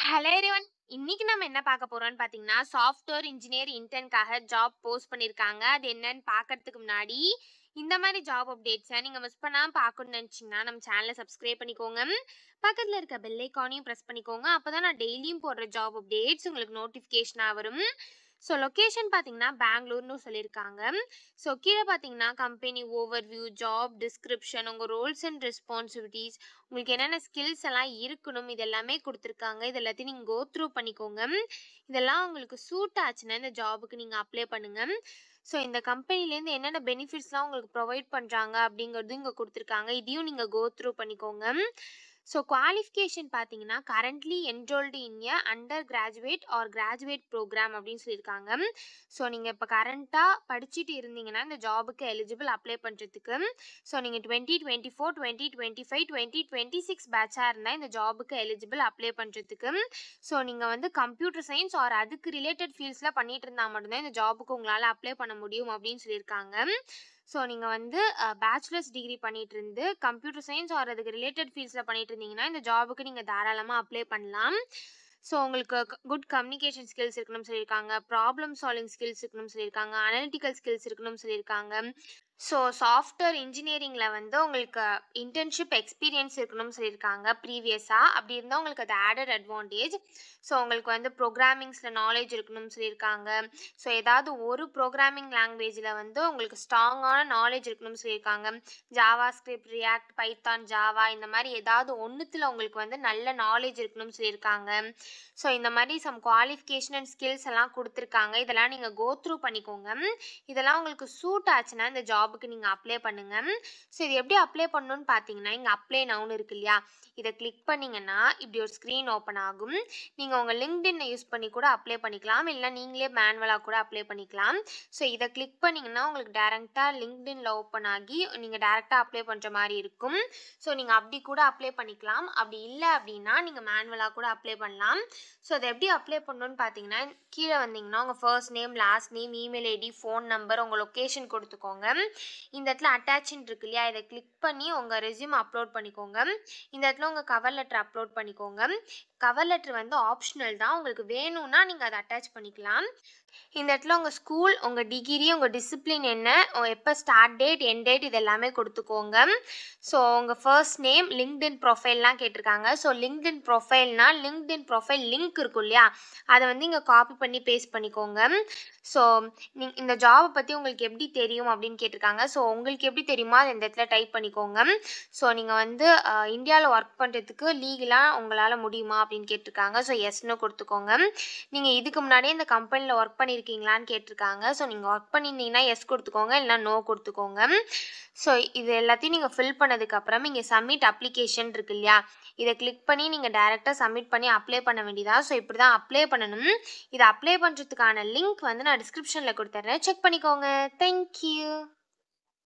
Hello everyone. இன்னைக்கு நம்ம என்ன பார்க்க போறோம்னு பார்த்தீங்கன்னா, சாஃப்ட்வேர் இன்ஜினியர் இன்டர்ன்க்காக ஜாப் போஸ்ட் பண்ணியிருக்காங்க. அது என்னன்னு பார்க்கறதுக்கு முன்னாடி, இந்த மாதிரி ஜாப் அப்டேட்ஸை நீங்க மிஸ் பண்ணாம பார்க்கணும்னு நினைச்சீங்கன்னா, நம்ம சேனலை சப்ஸ்கிரைப் பண்ணிக்கோங்க. பக்கத்துல இருக்க பெல் ஐக்கானையும் பிரஸ் பண்ணிக்கோங்க. அப்பதான் நான் டெய்லியும் போடுற ஜாப் அப்டேட்ஸ் உங்களுக்கு நோட்டிஃபிகேஷனா வரும். ஸோ லொக்கேஷன் பார்த்தீங்கன்னா பெங்களூர்னு சொல்லியிருக்காங்க. ஸோ கீழே பார்த்தீங்கன்னா கம்பெனி ஓவர்வியூ, ஜாப் டிஸ்கிரிப்ஷன், உங்கள் ரோல்ஸ் அண்ட் ரெஸ்பான்சிபிலிட்டிஸ், உங்களுக்கு என்னென்ன ஸ்கில்ஸ் எல்லாம் இருக்கணும், இது எல்லாமே கொடுத்துருக்காங்க. இது எல்லாத்தையும் நீங்கள் கோ த்ரூ பண்ணிக்கோங்க. இதெல்லாம் உங்களுக்கு சூட் ஆச்சுன்னா இந்த ஜாபுக்கு நீங்கள் அப்ளை பண்ணுங்க. ஸோ இந்த கம்பெனிலேருந்து என்னென்ன பெனிஃபிட்ஸ்லாம் உங்களுக்கு ப்ரொவைட் பண்ணுறாங்க அப்படிங்கிறதும் இங்கே கொடுத்துருக்காங்க. இதையும் நீங்கள் கோ த்ரூ பண்ணிக்கோங்க. ஸோ குவாலிஃபிகேஷன் பார்த்தீங்கன்னா currently enrolled in a undergraduate or graduate programme அப்படின்னு சொல்லியிருக்காங்க. ஸோ நீங்கள் இப்போ கரண்ட்டாக படிச்சுட்டு இருந்தீங்கன்னா இந்த ஜாபுக்கு எலிஜிபிள் அப்ளை பண்ணுறதுக்கு. ஸோ நீங்கள் 2024, 2025, 2026 பேட்சாக இருந்தால் இந்த ஜாபுக்கு எலிஜிபிள் அப்ளை பண்ணுறதுக்கு. ஸோ நீங்கள் வந்து கம்ப்யூட்டர் சயின்ஸ் ஆர் அதுக்கு ரிலேட்டட் ஃபீல்ட்ஸில் பண்ணிட்டு இருந்தால் மட்டும்தான் இந்த ஜாபுக்கு உங்களால் அப்ளை பண்ண முடியும் அப்படின்னு சொல்லியிருக்காங்க. ஸோ நீங்கள் வந்து பேச்சுலர்ஸ் டிகிரி பண்ணிட்டு இருந்து கம்ப்யூட்டர் சயின்ஸ் ஆர் அதுக்கு ரிலேட்டட் ஃபீல்ட்ஸில் பண்ணிட்டு இருந்தீங்கன்னா இந்த ஜாபுக்கு நீங்கள் தாராளமாக அப்ளை பண்ணலாம். ஸோ உங்களுக்கு குட் கம்யூனிகேஷன் ஸ்கில்ஸ் இருக்கணும்னு சொல்லியிருக்காங்க, ப்ராப்ளம் சால்விங் ஸ்கில்ஸ் இருக்கணும்னு சொல்லியிருக்காங்க, அனலிட்டிக்கல் ஸ்கில்ஸ் இருக்கணும்னு சொல்லியிருக்காங்க. ஸோ சாஃப்ட்வேர் இன்ஜினியரிங்கில் வந்து உங்களுக்கு இன்டர்ன்ஷிப் எக்ஸ்பீரியன்ஸ் இருக்கணும்னு சொல்லியிருக்காங்க ப்ரீவியஸாக. அப்படி இருந்தால் உங்களுக்கு அது ஆடட் அட்வான்டேஜ். ஸோ உங்களுக்கு வந்து ப்ரோக்ராமிங்ஸில் நாலேஜ் இருக்கணும்னு சொல்லியிருக்காங்க. ஸோ ஏதாவது ஒரு ப்ரோக்ராமிங் லாங்குவேஜில் வந்து உங்களுக்கு ஸ்ட்ராங்கான நாலேஜ் இருக்கணும்னு சொல்லியிருக்காங்க. Java script, react, Python, Java இந்த மாதிரி ஏதாவது ஒன்றுத்தில் உங்களுக்கு வந்து நல்ல நாலேஜ் இருக்கணும்னு சொல்லியிருக்காங்க. ஸோ இந்த மாதிரி சம் குவாலிஃபிகேஷன் அண்ட் ஸ்கில்ஸ் எல்லாம் கொடுத்துருக்காங்க. இதெல்லாம் நீங்கள் கோ த்ரூ பண்ணிக்கோங்க. இதெல்லாம் உங்களுக்கு சூட் ஆச்சுன்னா இந்த ஜாபுக்கு நீங்கள் அப்ளை பண்ணுங்கள். ஸோ இது எப்படி அப்ளை பண்ணணும்னு பார்த்தீங்கன்னா, இங்கே அப்ளை நவுன் இருக்கு இல்லையா, இதை கிளிக் பண்ணிங்கன்னா இப்படி ஒரு ஸ்க்ரீன் ஓப்பன் ஆகும். நீங்கள் உங்கள் லிங்க்டின்னை யூஸ் பண்ணி கூட அப்ளை பண்ணிக்கலாம், இல்லை நீங்களே மேனுவலாக கூட அப்ளை பண்ணிக்கலாம். ஸோ இதை கிளிக் பண்ணிங்கன்னா உங்களுக்கு டேரெக்டாக லிங்க்டின்ல ஓப்பன் ஆகி நீங்கள் டேரெக்டாக அப்ளை பண்ணுற மாதிரி இருக்கும். ஸோ நீங்கள் அப்படி கூட அப்ளை பண்ணிக்கலாம். அப்படி இல்லை அப்படின்னா நீங்கள் மேனுவலாக கூட அப்ளை பண்ணலாம். ஸோ அதை எப்படி அப்ளை பண்ணணும்னு பார்த்தீங்கன்னா, கீழே வந்தீங்கன்னா உங்கள் first name, last name, email ID, phone number, உங்கள் லொக்கேஷன் கொடுத்துக்கோங்க. இந்த இடத்துல அட்டாச்சின்னு இருக்கு இல்லையா, இதை கிளிக் பண்ணி உங்கள் ரெஸ்யூம் அப்லோட் பண்ணிக்கோங்க. இந்த இடத்துல உங்கள் கவர் லெட்டர் அப்லோட் பண்ணிக்கோங்க. கவர் லெட்டர் வந்து ஆப்ஷனல் தான், உங்களுக்கு வேணும்னா நீங்கள் அதை அட்டாச் பண்ணிக்கலாம். இந்த இடத்துல உங்கள் ஸ்கூல், உங்கள் டிகிரி, உங்கள் டிசிப்ளின் என்ன, எப்போ ஸ்டார்ட் டேட், எண்ட் டேட் இது எல்லாமே கொடுத்துக்கோங்க. ஸோ உங்கள் ஃபர்ஸ்ட் நேம், லிங்க்டின் ப்ரொஃபைல்லாம் கேட்டிருக்காங்க. ஸோ லிங்க்டின் ப்ரொஃபைல்னா லிங்க்டின் ப்ரொஃபைல் லிங்க் இருக்கும் இல்லையா, அதை வந்து இங்கே காப்பி பண்ணி பேஸ்ட் பண்ணிக்கோங்க. ஸோ இந்த ஜாபை பற்றி உங்களுக்கு எப்படி தெரியும் அப்படின்னு கேட்டிருக்காங்க. ஸோ உங்களுக்கு எப்படி தெரியுமோ அதை இந்த இடத்துல டைப் பண்ணிக்கோங்க. ஸோ நீங்கள் வந்து இந்தியாவில் ஒர்க் பண்ணுறதுக்கு லீகலாக உங்களால் முடியுமா அப்படின்னு கேட்டிருக்காங்க. ஸோ எஸ்ன்னு கொடுத்துக்கோங்க. நீங்கள் இதுக்கு முன்னாடியே இந்த கம்பெனியில் ஒர்க் பண்ணியிருக்கீங்களான்னு கேட்டிருக்காங்க. ஸோ நீங்கள் ஒர்க் பண்ணியிருந்தீங்கன்னா எஸ் கொடுத்துக்கோங்க, இல்லைனா நோ கொடுத்துக்கோங்க. ஸோ இது எல்லாத்தையும் நீங்கள் ஃபில் பண்ணதுக்கப்புறம் இங்கே சப்மிட் அப்ளிகேஷன் இருக்கு இல்லையா, இதை கிளிக் பண்ணி நீங்கள் டேரெக்டாக சப்மிட் பண்ணி அப்ளை பண்ண வேண்டியதா. ஸோ இப்படி தான் அப்ளை பண்ணணும். இதை அப்ளை பண்ணுறதுக்கான லிங்க் வந்து நான் டிஸ்கிரிப்ஷனில் கொடுத்துட்றேன், செக் பண்ணிக்கோங்க. தேங்க்யூ.